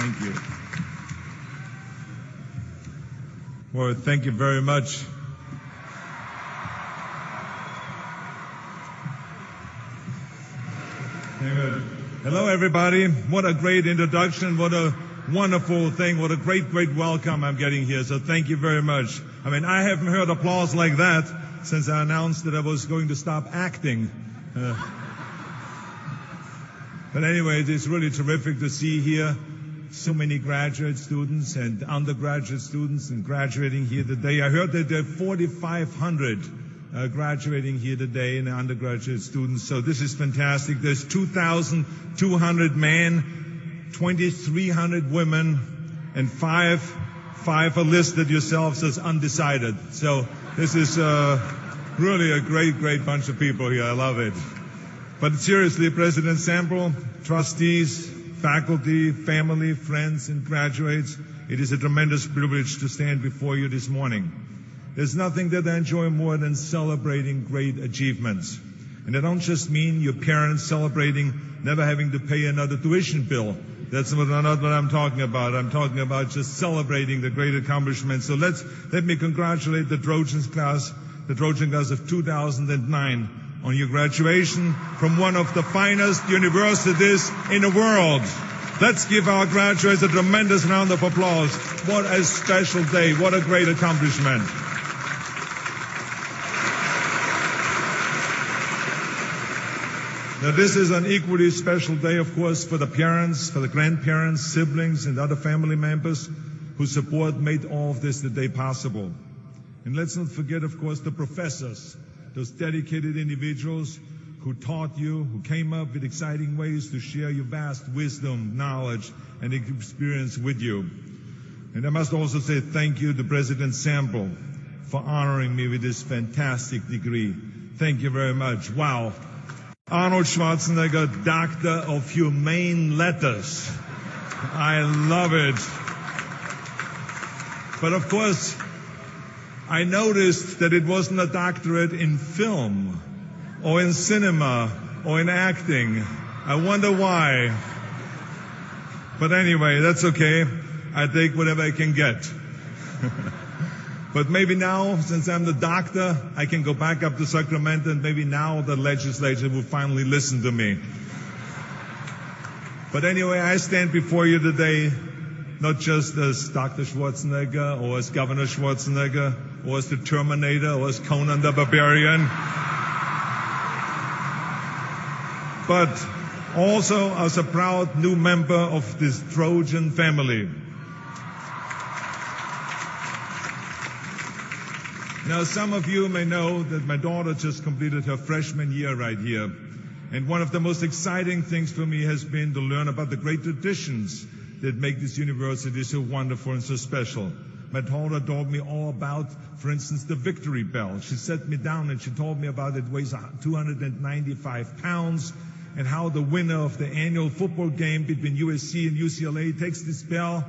Thank you. Well, thank you very much. Hello, everybody. What a great introduction. What a wonderful thing. What a great welcome I'm getting here. So thank you very much. I mean, I haven't heard applause like that since I announced that I was going to stop acting. But anyway, it is really terrific to see here so many graduate students and undergraduate students and graduating here today. I heard that there are 4,500 graduating here today in undergraduate students. So this is fantastic. There's 2,200 men, 2,300 women, and five are listed yourselves as undecided. So this is really a great bunch of people here. I love it. But seriously, President Sample, trustees, faculty, family, friends, and graduates, it is a tremendous privilege to stand before you this morning. There's nothing that I enjoy more than celebrating great achievements. And I don't just mean your parents celebrating never having to pay another tuition bill. That's not what I'm talking about. I'm talking about just celebrating the great accomplishments. So let me congratulate the Trojan class of 2009 on your graduation from one of the finest universities in the world. Let's give our graduates a tremendous round of applause. What a special day. What a great accomplishment. Now, this is an equally special day, of course, for the parents, for the grandparents, siblings, and other family members whose support made all of this today possible. And let's not forget, of course, the professors, those dedicated individuals who taught you, who came up with exciting ways to share your vast wisdom, knowledge, and experience with you. And I must also say thank you to President Sample for honoring me with this fantastic degree. Thank you very much. Wow. Arnold Schwarzenegger, Doctor of Humane Letters. I love it. But of course, I noticed that it wasn't a doctorate in film or in cinema or in acting. I wonder why. But anyway, that's okay. I take whatever I can get. But maybe now, since I'm the doctor, I can go back up to Sacramento, and maybe now the legislature will finally listen to me. But anyway, I stand before you today not just as Dr. Schwarzenegger or as Governor Schwarzenegger or as the Terminator or as Conan the Barbarian, but also as a proud new member of this Trojan family. Now, some of you may know that my daughter just completed her freshman year right here. And one of the most exciting things for me has been to learn about the great traditions that make this university so wonderful and so special. My daughter told me all about, for instance, the Victory Bell. She sat me down and she told me about it. It weighs 295 pounds, and how the winner of the annual football game between USC and UCLA takes this bell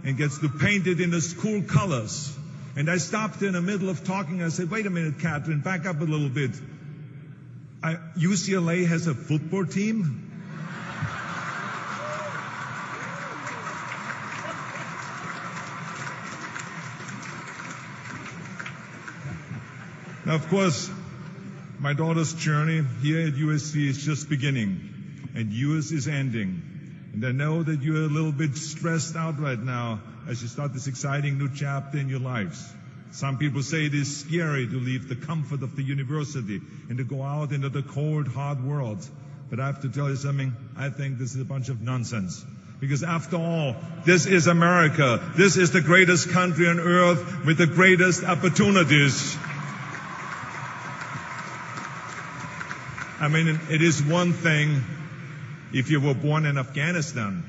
and gets to paint it in the school colors. And I stopped in the middle of talking. I said, wait a minute, Catherine, back up a little bit. UCLA has a football team? Now, of course, my daughter's journey here at USC is just beginning, and yours is ending. And I know that you're a little bit stressed out right now as you start this exciting new chapter in your lives. Some people say it is scary to leave the comfort of the university and to go out into the cold, hard world. But I have to tell you something, I think this is a bunch of nonsense. Because after all, this is America. This is the greatest country on earth with the greatest opportunities. I mean, it is one thing if you were born in Afghanistan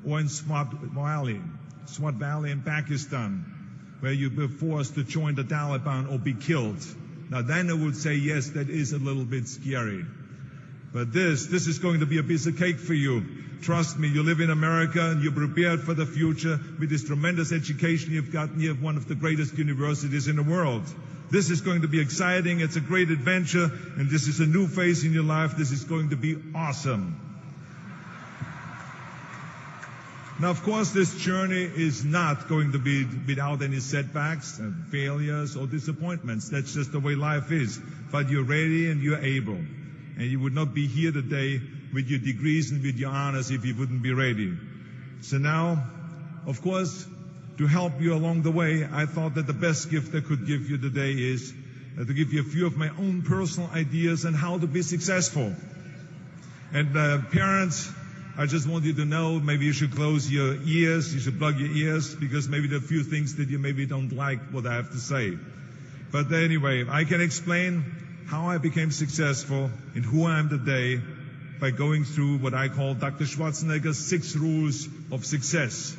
or in Swat Valley in Pakistan, where you were forced to join the Taliban or be killed. Now then I would say, yes, that is a little bit scary. But this is going to be a piece of cake for you. Trust me, you live in America and you're prepared for the future with this tremendous education you've gotten. You have one of the greatest universities in the world. This is going to be exciting. It's a great adventure. And this is a new phase in your life. This is going to be awesome. Now, of course, this journey is not going to be without any setbacks and failures or disappointments. That's just the way life is. But you're ready and you're able. And you would not be here today with your degrees and with your honors if you wouldn't be ready. So now, of course, to help you along the way, I thought that the best gift I could give you today is to give you a few of my own personal ideas on how to be successful. And parents, I just want you to know, maybe you should close your ears, you should plug your ears, because maybe there are a few things that you maybe don't like what I have to say. But anyway, I can explain how I became successful and who I am today by going through what I call Dr. Schwarzenegger's 6 rules of success.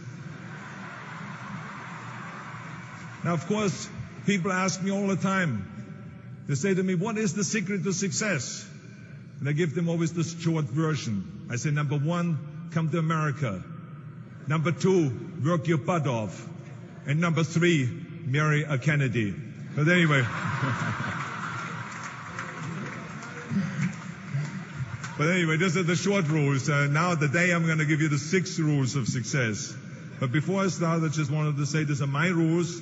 Now, of course, people ask me all the time, they say to me, what is the secret to success? And I give them always this short version. I say, number 1, come to America. Number 2, work your butt off. And number 3, marry a Kennedy. But anyway. But anyway, these are the short rules. Now today I'm going to give you the 6 rules of success. But before I start, I just wanted to say these are my rules.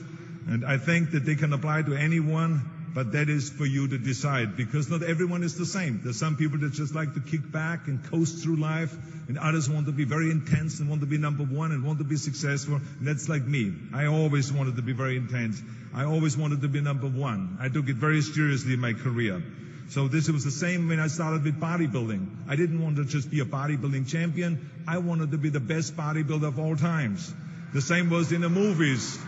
And I think that they can apply to anyone, but that is for you to decide, because not everyone is the same. There's some people that just like to kick back and coast through life, and others want to be very intense and want to be number 1 and want to be successful. And that's like me. I always wanted to be very intense. I always wanted to be number 1. I took it very seriously in my career. So this was the same when I started with bodybuilding. I didn't want to just be a bodybuilding champion. I wanted to be the best bodybuilder of all times. The same was in the movies.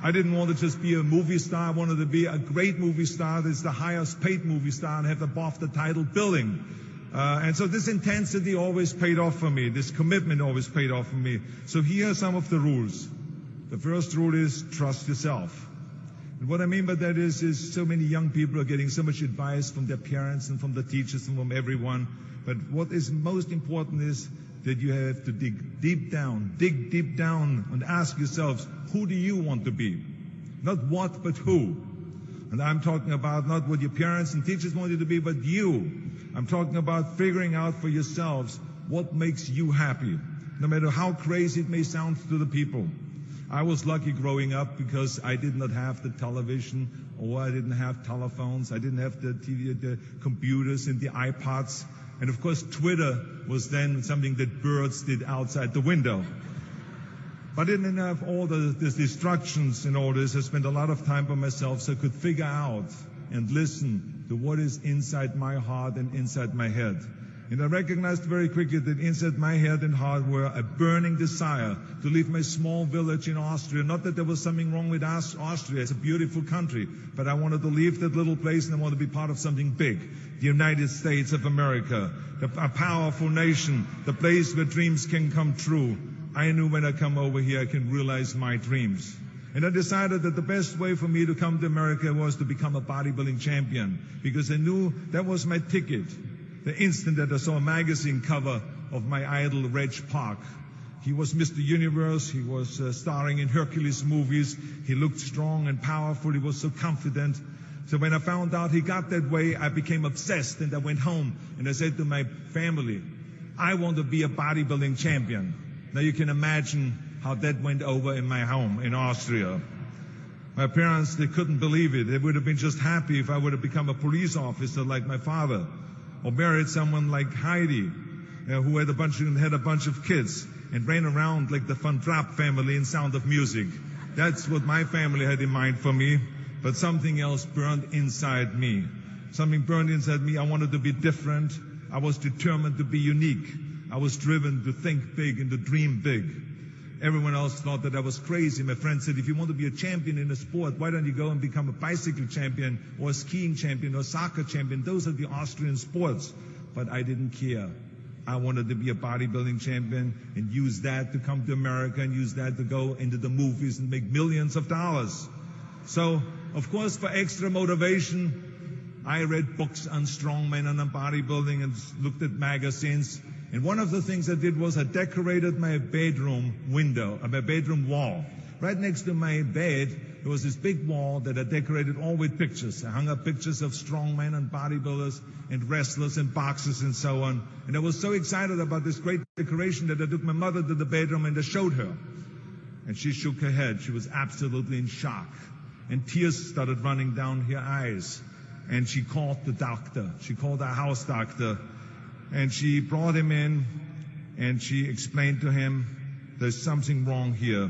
I didn't want to just be a movie star. I wanted to be a great movie star that's the highest paid movie star and have above the title billing. And so this intensity always paid off for me. This commitment always paid off for me. So here are some of the rules. The first rule is trust yourself. And what I mean by that is so many young people are getting so much advice from their parents and from the teachers and from everyone. But what is most important is that you have to dig deep down and ask yourselves, who do you want to be? Not what, but who. And I'm talking about not what your parents and teachers want you to be, but you. I'm talking about figuring out for yourselves what makes you happy, no matter how crazy it may sound to the people. I was lucky growing up because I did not have the television, or I didn't have telephones, I didn't have the TV, the computers and the iPods. And of course, Twitter was then something that birds did outside the window. But I didn't have all the distractions and all this. I spent a lot of time by myself so I could figure out and listen to what is inside my heart and inside my head. And I recognized very quickly that inside my head and heart were a burning desire to leave my small village in Austria. Not that there was something wrong with Austria. It's a beautiful country. But I wanted to leave that little place and I wanted to be part of something big. The United States of America, a powerful nation, the place where dreams can come true. I knew when I come over here, I can realize my dreams. And I decided that the best way for me to come to America was to become a bodybuilding champion, because I knew that was my ticket. The instant that I saw a magazine cover of my idol, Reg Park. He was Mr. Universe. He was starring in Hercules movies. He looked strong and powerful. He was so confident. So when I found out he got that way, I became obsessed, and I went home and I said to my family, I want to be a bodybuilding champion. Now you can imagine how that went over in my home in Austria. My parents, they couldn't believe it. They would have been just happy if I would have become a police officer like my father, or married someone like Heidi, who had a bunch of kids and ran around like the Van Trapp family in Sound of Music. That's what my family had in mind for me. But something else burned inside me. Something burned inside me. I wanted to be different. I was determined to be unique. I was driven to think big and to dream big. Everyone else thought that I was crazy. My friends said, if you want to be a champion in a sport, why don't you go and become a bicycle champion or a skiing champion or a soccer champion? Those are the Austrian sports. But I didn't care. I wanted to be a bodybuilding champion and use that to come to America and use that to go into the movies and make millions of dollars. So, of course, for extra motivation, I read books on strongmen and on bodybuilding and looked at magazines. And one of the things I did was I decorated my bedroom window, my bedroom wall, Right next to my bed, there was this big wall that I decorated all with pictures. I hung up pictures of strongmen and bodybuilders and wrestlers and boxers and so on. And I was so excited about this great decoration that I took my mother to the bedroom and I showed her. And she shook her head. She was absolutely in shock. And tears started running down her eyes. And she called the doctor. She called our house doctor. And she brought him in and she explained to him, there's something wrong here.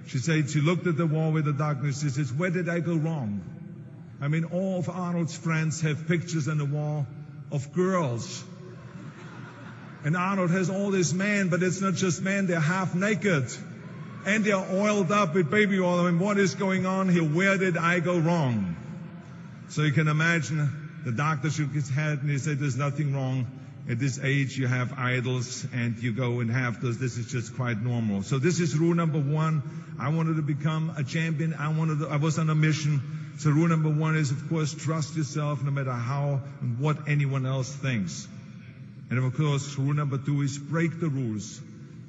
She said, she looked at the wall with the darkness. She says, where did I go wrong? I mean, all of Arnold's friends have pictures on the wall of girls. And Arnold has all these men, but it's not just men, they're half naked. And they're oiled up with baby oil. I mean, what is going on here? Where did I go wrong? So you can imagine the doctor shook his head and he said, there's nothing wrong. At this age, you have idols and you go and have those. This is just quite normal. So this is rule number one. I wanted to become a champion. I was on a mission. So rule number one is, of course, trust yourself no matter how and what anyone else thinks. And of course, rule number two is break the rules.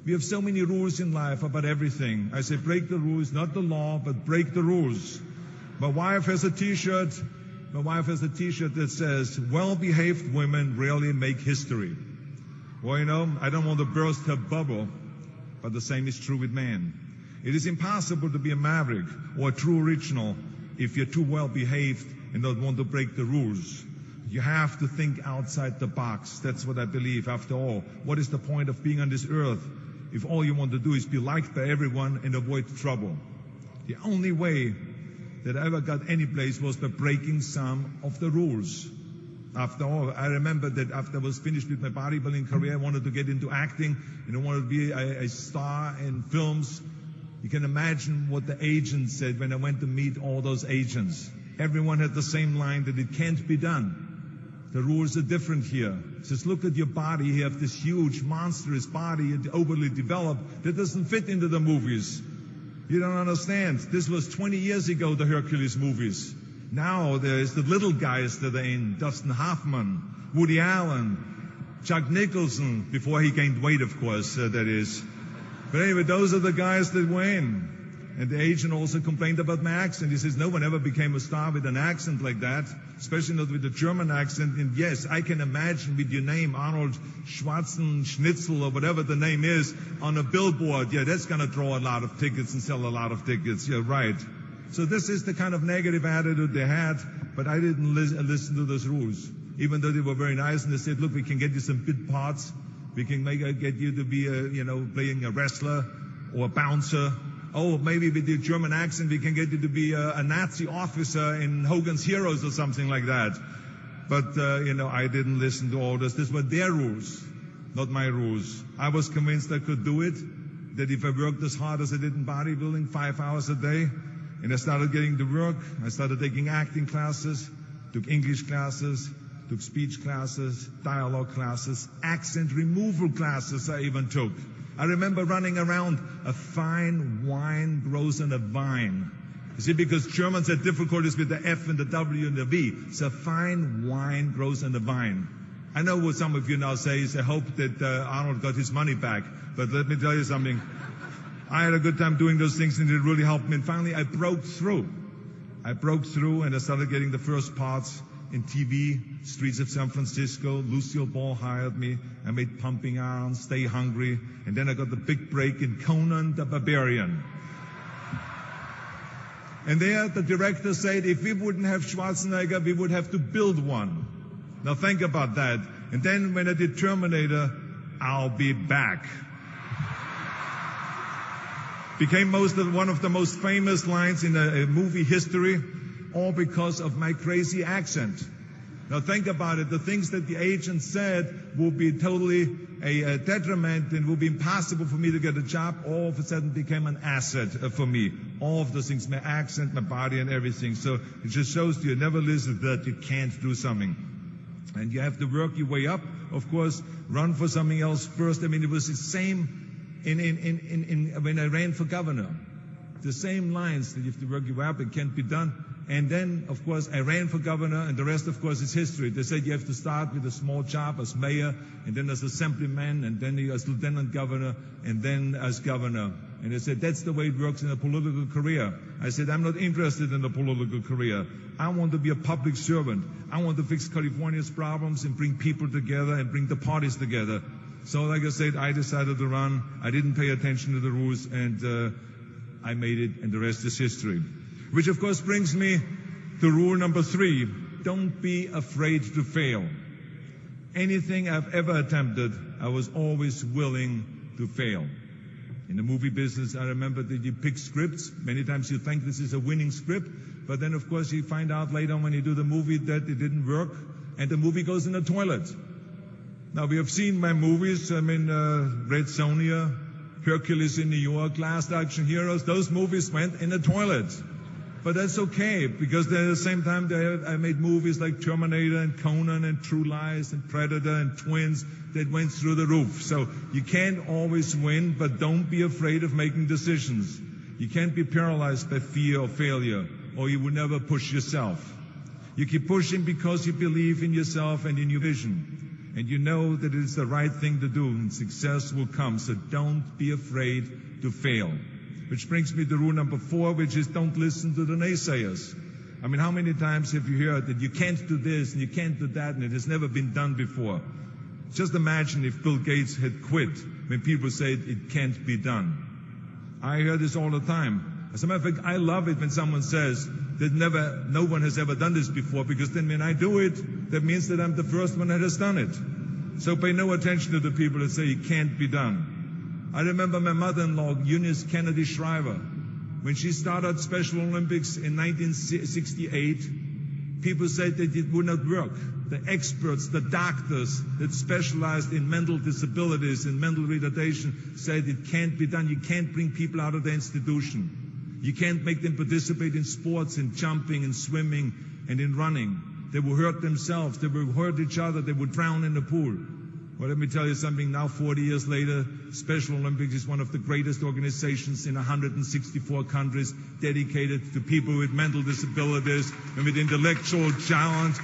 We have so many rules in life about everything. I say break the rules, not the law, but break the rules. My wife has a t-shirt. My wife has a t-shirt that says, well-behaved women rarely make history. Well, you know, I don't want to burst her bubble, but the same is true with men. It is impossible to be a maverick or a true original if you're too well-behaved and don't want to break the rules. You have to think outside the box. That's what I believe. After all, what is the point of being on this earth if all you want to do is be liked by everyone and avoid trouble? The only way that I ever got any place was by breaking some of the rules. After all, I remember that after I was finished with my bodybuilding career, I wanted to get into acting and I wanted to be a star in films. You can imagine what the agents said when I went to meet all those agents. Everyone had the same line that it can't be done. The rules are different here. It says, look at your body. You have this huge, monstrous body, overly developed, that doesn't fit into the movies. You don't understand. This was 20 years ago, the Hercules movies. Now there's the little guys that are in. Dustin Hoffman, Woody Allen, Chuck Nicholson, before he gained weight, of course, that is. But anyway, those are the guys that were in. And the agent also complained about my accent. He says, no one ever became a star with an accent like that, especially not with a German accent. And yes, I can imagine with your name, Arnold Schwarzenegger, or whatever the name is, on a billboard. Yeah, that's going to draw a lot of tickets and sell a lot of tickets. You're right. So this is the kind of negative attitude they had, but I didn't listen to those rules. Even though they were very nice and they said, look, we can get you some bit parts. We can get you to be playing a wrestler or a bouncer. Oh, maybe with your German accent, we can get you to be a Nazi officer in Hogan's Heroes or something like that. But, I didn't listen to all this. These were their rules, not my rules. I was convinced I could do it, that if I worked as hard as I did in bodybuilding, 5 hours a day, and I started getting to work, I started taking acting classes, took English classes, took speech classes, dialogue classes, accent removal classes I even took. I remember running around, a fine wine grows on a vine. You see, because Germans had difficulties with the F and the W and the V. So fine wine grows on a vine. I know what some of you now say is, I hope that Arnold got his money back. But let me tell you something. I had a good time doing those things and it really helped me. And finally, I broke through. And I started getting the first parts in TV, Streets of San Francisco. Lucille Ball hired me. I made Pumping Iron, Stay Hungry. And then I got the big break in Conan the Barbarian. And there the director said, if we wouldn't have Schwarzenegger, we would have to build one. Now think about that. And then when I did Terminator, I'll be back. Became one of the most famous lines in movie history, all because of my crazy accent. Now think about it. The things that the agent said will be totally a detriment and will be impossible for me to get a job. All of a sudden became an asset for me. All of those things, my accent, my body and everything. So it just shows you never listen that you can't do something. And you have to work your way up, of course, run for something else first. I mean, it was the same when I ran for governor. The same lines that you have to work your way up, it can't be done. And then, of course, I ran for governor, and the rest, of course, is history. They said you have to start with a small job as mayor, and then as assemblyman, and then as lieutenant governor, and then as governor. And they said, that's the way it works in a political career. I said, I'm not interested in a political career. I want to be a public servant. I want to fix California's problems and bring people together and bring the parties together. So like I said, I decided to run. I didn't pay attention to the rules, and I made it, and the rest is history. Which, of course, brings me to rule number 3. Don't be afraid to fail. Anything I've ever attempted, I was always willing to fail. In the movie business, I remember that you pick scripts. Many times you think this is a winning script, but then, of course, you find out later when you do the movie that it didn't work, and the movie goes in the toilet. Now, we have seen my movies, Red Sonja, Hercules in New York, Last Action Heroes. Those movies went in the toilet. But that's okay, because at the same time, I made movies like Terminator and Conan and True Lies and Predator and Twins that went through the roof. So you can't always win, but don't be afraid of making decisions. You can't be paralyzed by fear or failure, or you will never push yourself. You keep pushing because you believe in yourself and in your vision. And you know that it is the right thing to do, and success will come. So don't be afraid to fail. Which brings me to rule number 4, which is don't listen to the naysayers. I mean, how many times have you heard that you can't do this and you can't do that and it has never been done before? Just imagine if Bill Gates had quit when people said it can't be done. I hear this all the time. As a matter of fact, I love it when someone says that no one has ever done this before, because then when I do it, that means that I'm the first one that has done it. So pay no attention to the people that say it can't be done. I remember my mother-in-law, Eunice Kennedy Shriver, when she started Special Olympics in 1968, people said that it would not work. The experts, the doctors that specialized in mental disabilities and mental retardation said it can't be done. You can't bring people out of the institution. You can't make them participate in sports, in jumping, in swimming, and in running. They will hurt themselves. They will hurt each other. They will drown in the pool. Well, let me tell you something. Now, 40 years later, Special Olympics is one of the greatest organizations in 164 countries, dedicated to people with mental disabilities and with intellectual challenge.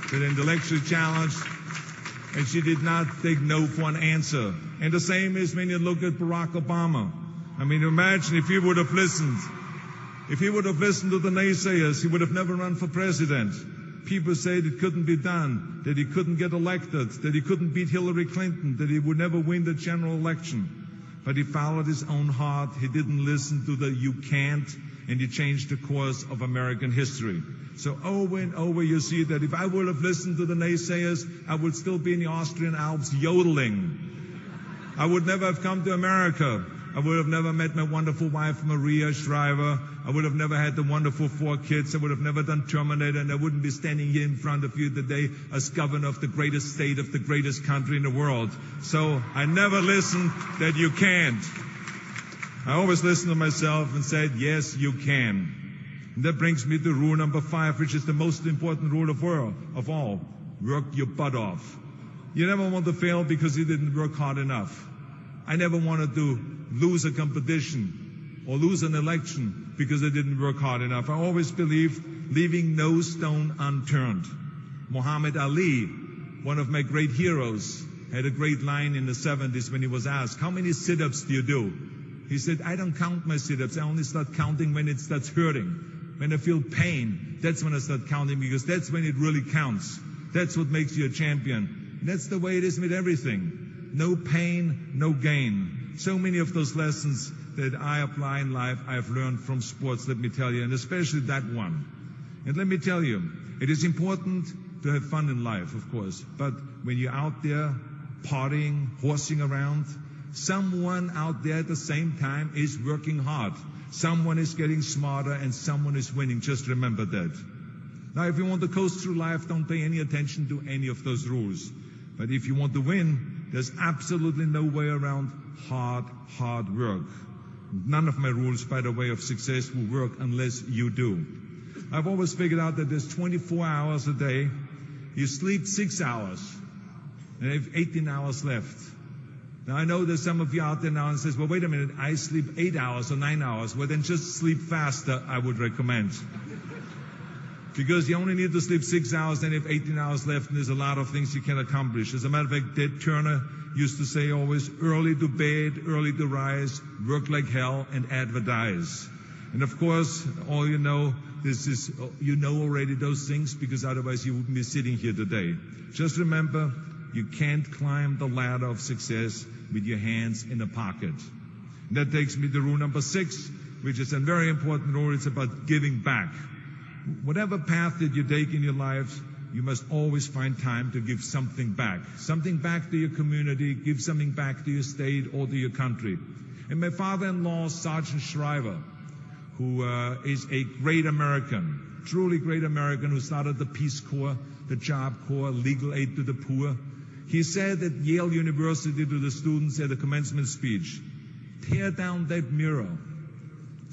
And she did not take no for an answer. And the same is when you look at Barack Obama. I mean, imagine if he would have listened. If he would have listened to the naysayers, he would have never run for president. People said it couldn't be done, that he couldn't get elected, that he couldn't beat Hillary Clinton, that he would never win the general election. But he followed his own heart. He didn't listen to the you can't, and he changed the course of American history. So over and over you see that if I would have listened to the naysayers, I would still be in the Austrian Alps yodeling. I would never have come to America. I would have never met my wonderful wife, Maria Shriver. I would have never had the wonderful 4 kids. I would have never done Terminator, and I wouldn't be standing here in front of you today as governor of the greatest state of the greatest country in the world. So I never listened that you can't. I always listened to myself and said, yes, you can. And that brings me to rule number 5, which is the most important rule of all. Work your butt off. You never want to fail because you didn't work hard enough. I never wanted to lose a competition or lose an election because I didn't work hard enough. I always believed leaving no stone unturned. Muhammad Ali, one of my great heroes, had a great line in the 70s when he was asked, how many sit-ups do you do? He said, I don't count my sit-ups. I only start counting when it starts hurting. When I feel pain, that's when I start counting, because that's when it really counts. That's what makes you a champion. And that's the way it is with everything. No pain, no gain. So many of those lessons that I apply in life, I have learned from sports, let me tell you, and especially that one. And let me tell you, it is important to have fun in life, of course, but when you're out there partying, horsing around, someone out there at the same time is working hard. Someone is getting smarter and someone is winning. Just remember that. Now, if you want to coast through life, don't pay any attention to any of those rules. But if you want to win, there's absolutely no way around hard work. None of my rules, by the way, of success will work unless you do. I've always figured out that there's 24 hours a day. You sleep 6 hours, and you have 18 hours left. Now, I know there's some of you out there now and says, well, wait a minute, I sleep 8 hours or 9 hours. Well, then just sleep faster, I would recommend. Because you only need to sleep 6 hours, then you have 18 hours left, and there's a lot of things you can accomplish. As a matter of fact, Ted Turner used to say always, early to bed, early to rise, work like hell, and advertise. And of course, all you know, you know already those things, because otherwise you wouldn't be sitting here today. Just remember, you can't climb the ladder of success with your hands in a pocket. And that takes me to rule number 6, which is a very important rule. It's about giving back. Whatever path that you take in your life, you must always find time to give something back. Something back to your community, give something back to your state or to your country. And my father-in-law, Sergeant Shriver, who is a great American, truly great American, who started the Peace Corps, the Job Corps, legal aid to the poor. He said at Yale University to the students at the commencement speech, tear down that mirror.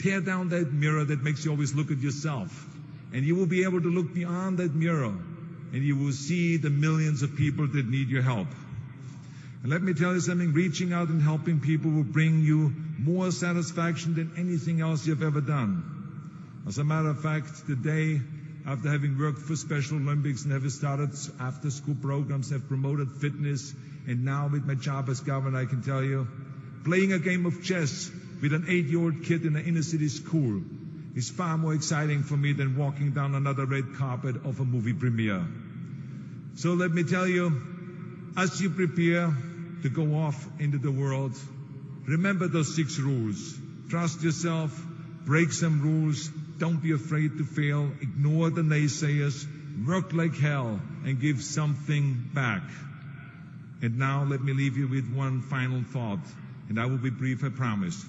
Tear down that mirror that makes you always look at yourself. And you will be able to look beyond that mirror, and you will see the millions of people that need your help. And let me tell you something, reaching out and helping people will bring you more satisfaction than anything else you've ever done. As a matter of fact, today, after having worked for Special Olympics and having started after-school programs, have promoted fitness, and now with my job as governor, I can tell you, playing a game of chess with an 8-year-old kid in an inner-city school is far more exciting for me than walking down another red carpet of a movie premiere. So let me tell you, as you prepare to go off into the world, remember those 6 rules. Trust yourself, break some rules, don't be afraid to fail, ignore the naysayers, work like hell, and give something back. And now let me leave you with one final thought, and I will be brief, I promise.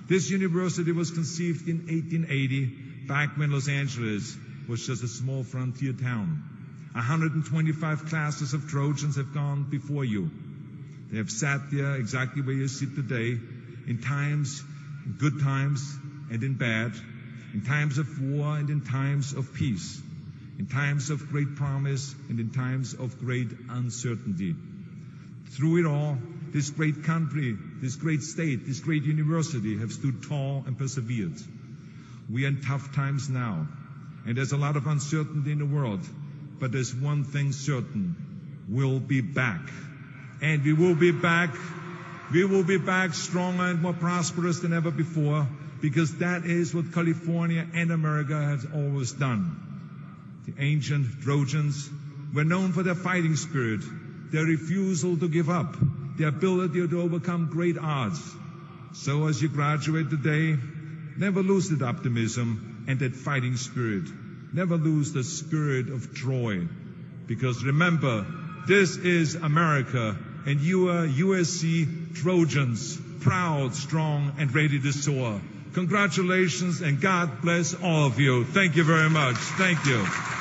This university was conceived in 1880, back when Los Angeles was just a small frontier town. 125 classes of Trojans have gone before you. They have sat there exactly where you sit today, in times, in good times and in bad, in times of war and in times of peace, in times of great promise and in times of great uncertainty. Through it all, this great country, this great state, this great university have stood tall and persevered. We are in tough times now, and there's a lot of uncertainty in the world, but there's one thing certain: we'll be back. And we will be back. We will be back stronger and more prosperous than ever before, because that is what California and America has always done. The ancient Trojans were known for their fighting spirit, their refusal to give up, their ability to overcome great odds. So as you graduate today, never lose that optimism and that fighting spirit. Never lose the spirit of Troy. Because remember, this is America, and you are USC Trojans, proud, strong, and ready to soar. Congratulations, and God bless all of you. Thank you very much. Thank you.